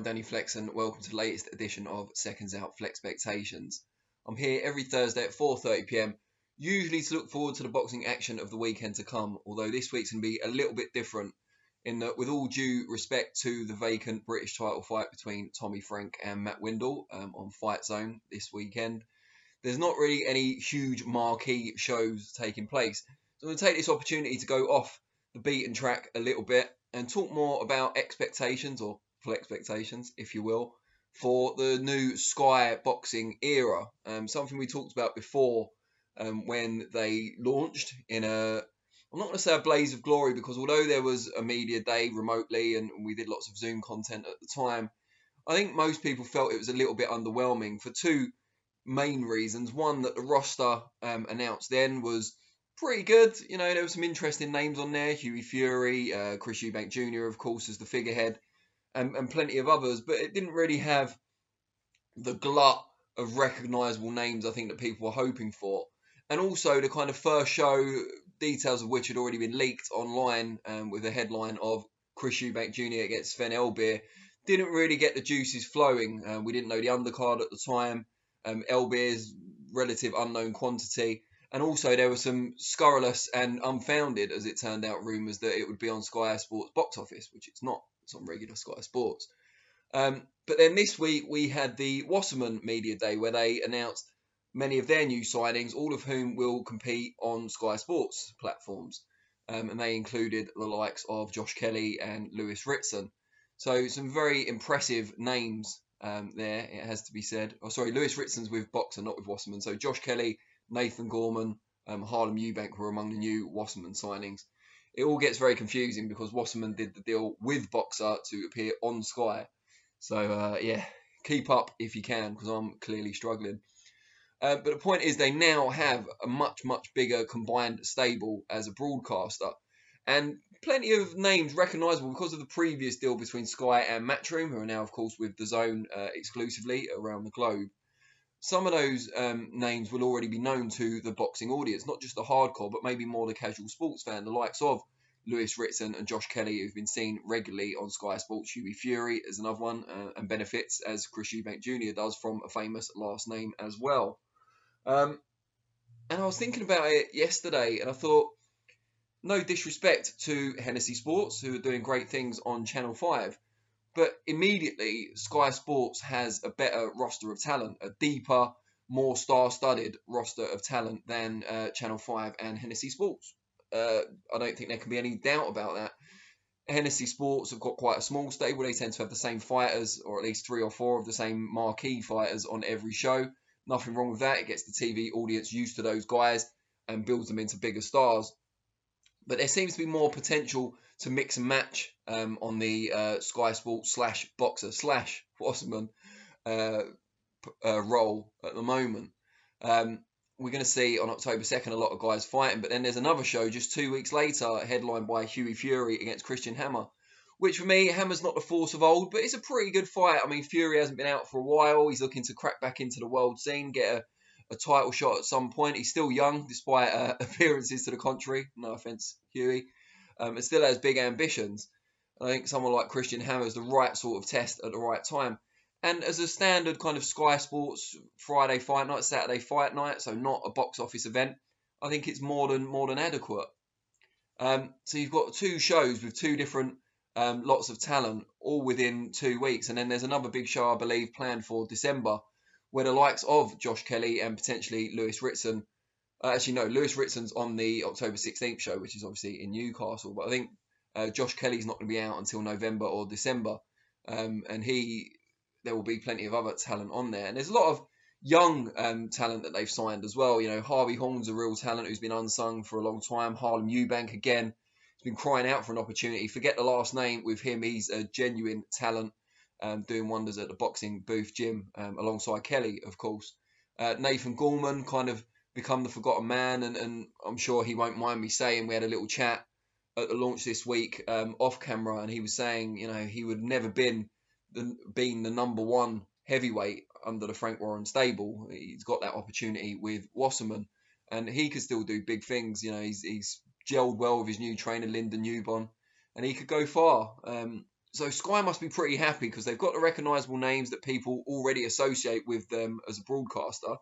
Danny Flexen. Welcome to the latest edition of SecondsOut FLEXpectations. I'm here every Thursday at 4:30 p.m, usually to look forward to the boxing action of the weekend to come, although this week's going to be a little bit different in that, with all due respect to the vacant British title fight between Tommy Frank and Matt Windle on Fight Zone this weekend, there's not really any huge marquee shows taking place. So I'm going to take this opportunity to go off the beaten track a little bit and talk more about expectations, or FLEXpectations, if you will, for the new Sky boxing era. Something we talked about before when they launched in a, I'm not going to say a blaze of glory, because although there was a media day remotely and we did lots of Zoom content at the time, I think most people felt it was a little bit underwhelming for two main reasons. One, that the roster announced then was pretty good. You know, there were some interesting names on there. Hughie Fury, Chris EUBANK Jr., of course, as the figurehead, and plenty of others. But it didn't really have the glut of recognisable names I think that people were hoping for. And also the kind of first show, details of which had already been leaked online with a headline of Chris EUBANK Jr. against Sven Elbir, didn't really get the juices flowing. We didn't know the undercard at the time. Elbir's relative unknown quantity. And also there were some scurrilous and unfounded, as it turned out, rumours that it would be on Sky Sports box office, which it's not. It's on regular Sky Sports. But then this week we had the Wasserman Media Day, where they announced many of their new signings, all of whom will compete on Sky Sports platforms. And they included the likes of Josh Kelly and Lewis Ritson. So some very impressive names there, it has to be said. Oh, sorry, Lewis Ritson's with Boxer, not with Wasserman. So Josh Kelly, Nathan Gorman, Harlem Eubank were among the new Wasserman signings. It all gets very confusing because Wasserman did the deal with Boxer to appear on Sky. So, yeah, keep up if you can, because I'm clearly struggling. But the point is, they now have a much, much bigger combined stable as a broadcaster. And plenty of names recognisable because of the previous deal between Sky and Matchroom, who are now, of course, with DAZN exclusively around the globe. Some of those names will already be known to the boxing audience, not just the hardcore, but maybe more the casual sports fan, the likes of Lewis Ritson and Josh Kelly, who've been seen regularly on Sky Sports. Hughie Fury is another one, and benefits, as Chris EUBANK Jr. does, from a famous last name as well. And I was thinking about it yesterday, and I thought, no disrespect to Hennessy Sports, who are doing great things on Channel 5, but immediately Sky Sports has a better roster of talent, a deeper, more star-studded roster of talent than Channel 5 and Hennessy Sports. I don't think there can be any doubt about that. Hennessy Sports have got quite a small stable. They tend to have the same fighters, or at least 3 or 4 of the same marquee fighters on every show. Nothing wrong with that. It gets the TV audience used to those guys and builds them into bigger stars. But there seems to be more potential to mix and match on the Sky Sports / Boxer / Wasserman role at the moment. We're going to see on October 2nd a lot of guys fighting, but then there's another show just 2 weeks later, headlined by Hughie Fury against Christian Hammer, which for me, Hammer's not the force of old, but it's a pretty good fight. I mean, Fury hasn't been out for a while. He's looking to crack back into the world scene, get a title shot at some point. He's still young, despite appearances to the contrary. No offence, Hughie. And still has big ambitions. I think someone like Christian Hammer is the right sort of test at the right time. And as a standard kind of Sky Sports Friday fight night, Saturday fight night, so not a box office event, I think it's more than adequate. So you've got 2 shows with 2 different lots of talent, all within 2 weeks. And then there's another big show, I believe, planned for December, where the likes of Josh Kelly and potentially Lewis Ritson, actually no, Lewis Ritson's on the October 16th show, which is obviously in Newcastle, but I think Josh Kelly's not going to be out until November or December, and there will be plenty of other talent on there. And there's a lot of young talent that they've signed as well. You know, Harvey Horn's a real talent who's been unsung for a long time. Harlem Eubank, again, has been crying out for an opportunity. Forget the last name with him. He's a genuine talent, doing wonders at the boxing booth gym, alongside Kelly, of course. Nathan Gorman kind of become the forgotten man, and I'm sure he won't mind me saying we had a little chat at the launch this week off camera, and he was saying, you know, he would never been the number 1 heavyweight under the Frank Warren stable. He's got that opportunity with Wasserman, and he could still do big things. You know, he's gelled well with his new trainer, Lyndon Newbon, and he could go far. So Sky must be pretty happy because they've got the recognisable names that people already associate with them as a broadcaster,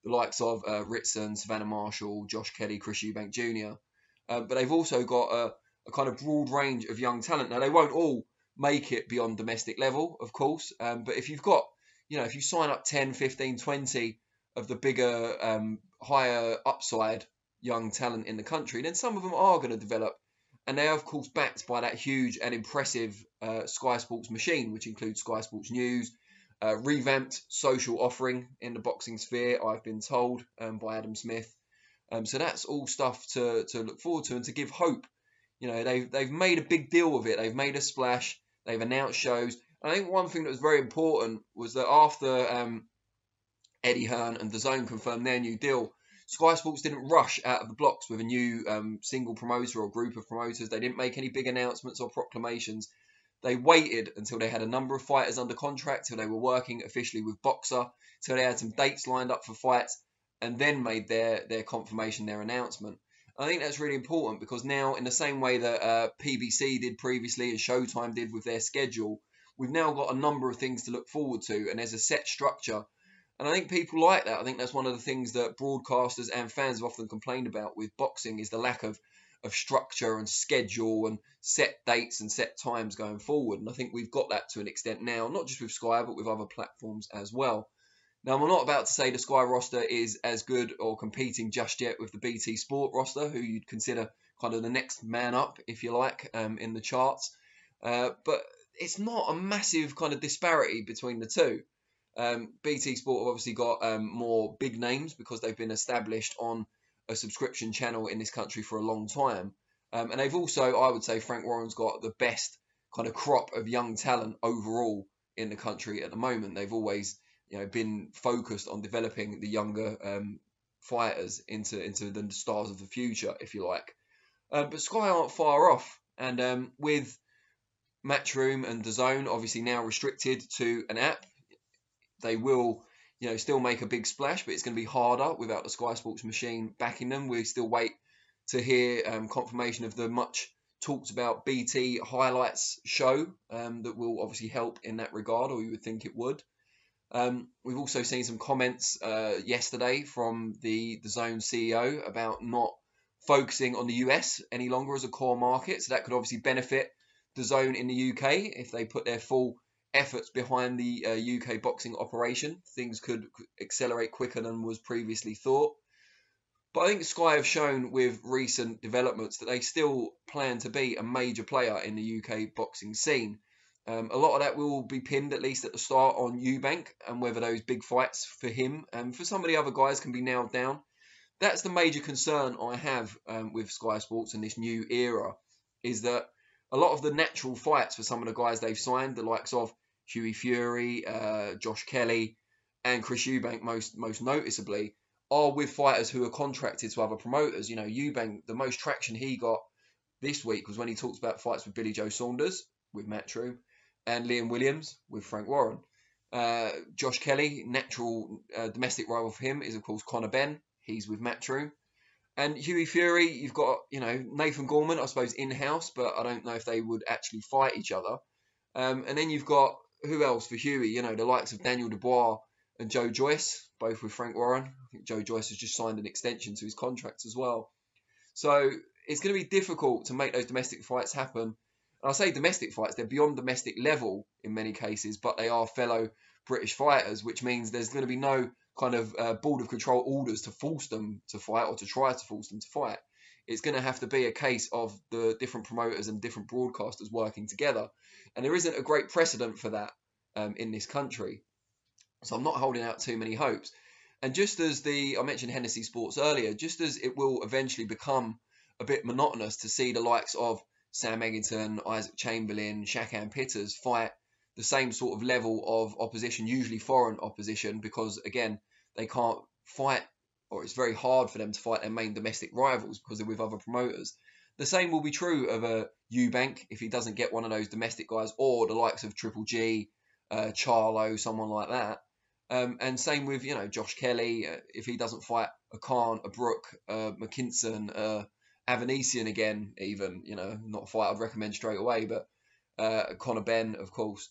the likes of Ritson, Savannah Marshall, Josh Kelly, Chris Eubank Jr. But they've also got a kind of broad range of young talent. Now, they won't all make it beyond domestic level, of course, but if you've got, if you sign up 10, 15, 20 of the bigger, higher upside young talent in the country, then some of them are going to develop. And they are, of course, backed by that huge and impressive Sky Sports machine, which includes Sky Sports News, revamped social offering in the boxing sphere, I've been told, by Adam Smith. So that's all stuff to look forward to and to give hope. They've made a big deal of it. They've made a splash. They've announced shows. And I think one thing that was very important was that after Eddie Hearn and DAZN confirmed their new deal, Sky Sports didn't rush out of the blocks with a new single promoter or group of promoters. They didn't make any big announcements or proclamations. They waited until they had a number of fighters under contract, till they were working officially with Boxer, till they had some dates lined up for fights, and then made their confirmation, their announcement. I think that's really important because now, in the same way that PBC did previously and Showtime did with their schedule, we've now got a number of things to look forward to, and there's a set structure. And I think people like that. I think that's one of the things that broadcasters and fans have often complained about with boxing is the lack of structure and schedule and set dates and set times going forward. And I think we've got that to an extent now, not just with Sky, but with other platforms as well. Now, I'm not about to say the Sky roster is as good or competing just yet with the BT Sport roster, who you'd consider kind of the next man up, if you like, in the charts. But it's not a massive kind of disparity between the two. BT Sport have obviously got more big names because they've been established on a subscription channel in this country for a long time. And they've also, I would say, Frank Warren's got the best kind of crop of young talent overall in the country at the moment. They've always, been focused on developing the younger fighters into the stars of the future, if you like. But Sky aren't far off, and with Matchroom and DAZN obviously now restricted to an app, they will, still make a big splash, but it's going to be harder without the Sky Sports machine backing them. We still wait to hear confirmation of the much talked about BT highlights show that will obviously help in that regard, or you would think it would. We've also seen some comments yesterday from the DAZN CEO about not focusing on the US any longer as a core market. So that could obviously benefit DAZN in the UK if they put their full efforts behind the UK boxing operation. Things could accelerate quicker than was previously thought. But I think Sky have shown with recent developments that they still plan to be a major player in the UK boxing scene. A lot of that will be pinned, at least at the start, on EUBANK and whether those big fights for him and for some of the other guys can be nailed down. That's the major concern I have with Sky Sports in this new era, is that a lot of the natural fights for some of the guys they've signed, the likes of Hughie Fury, Josh Kelly, and Chris Eubank most noticeably, are with fighters who are contracted to other promoters. Eubank, the most traction he got this week was when he talked about fights with Billy Joe Saunders with Matchroom and Liam Williams with Frank Warren. Josh Kelly, natural domestic rival for him is, of course, Conor Benn. He's with Matchroom. And Hughie Fury, you've got, Nathan Gorman, I suppose, in-house, but I don't know if they would actually fight each other. And then you've got, who else for Hughie? The likes of Daniel Dubois and Joe Joyce, both with Frank Warren. I think Joe Joyce has just signed an extension to his contract as well. So it's going to be difficult to make those domestic fights happen. And I say domestic fights, they're beyond domestic level in many cases, but they are fellow British fighters, which means there's going to be no kind of board of control orders to force them to fight or to try to force them to fight. It's going to have to be a case of the different promoters and different broadcasters working together. And there isn't a great precedent for that in this country. So I'm not holding out too many hopes. And just as I mentioned Hennessy Sports earlier, just as it will eventually become a bit monotonous to see the likes of Sam Eggington, Isaac Chamberlain, Shakan Pitters fight the same sort of level of opposition, usually foreign opposition, because, again, they can't fight, or it's very hard for them to fight their main domestic rivals because they're with other promoters. The same will be true of a EUBANK if he doesn't get one of those domestic guys, or the likes of Triple G, Charlo, someone like that. And same with, Josh Kelly, if he doesn't fight a Khan, a Brook, McKinson, Avanesian again, even, not a fight I'd recommend straight away, but Conor Benn, of course.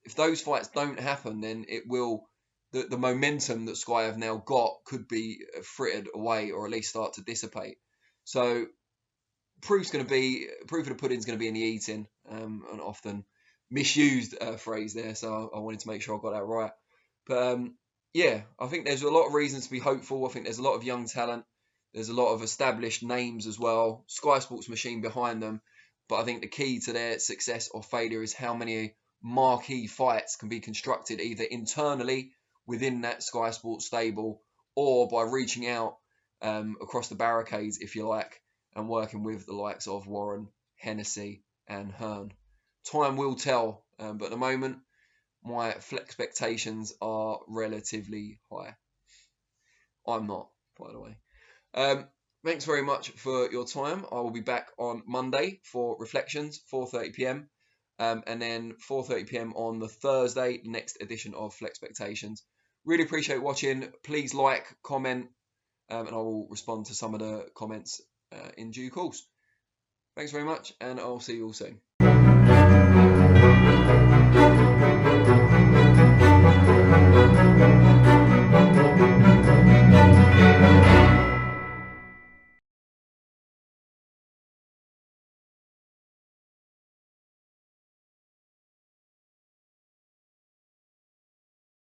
If those fights don't happen, then it will, the momentum that Sky have now got could be frittered away, or at least start to dissipate. So proof of the pudding is going to be in the eating, an often misused phrase there. So I wanted to make sure I got that right. But yeah, I think there's a lot of reasons to be hopeful. I think there's a lot of young talent. There's a lot of established names as well. Sky Sports machine behind them. But I think the key to their success or failure is how many marquee fights can be constructed either internally within that Sky Sports stable, or by reaching out across the barricades, if you like, and working with the likes of Warren, Hennessy, and Hearn. Time will tell, but at the moment, my FLEXpectations are relatively high. I'm not, by the way. Thanks very much for your time. I will be back on Monday for Reflections, 4:30 p.m. And then 4:30 p.m. on the Thursday, next edition of FLEXpectations. Really appreciate watching. Please like, comment, and I will respond to some of the comments in due course. Thanks very much, and I'll see you all soon.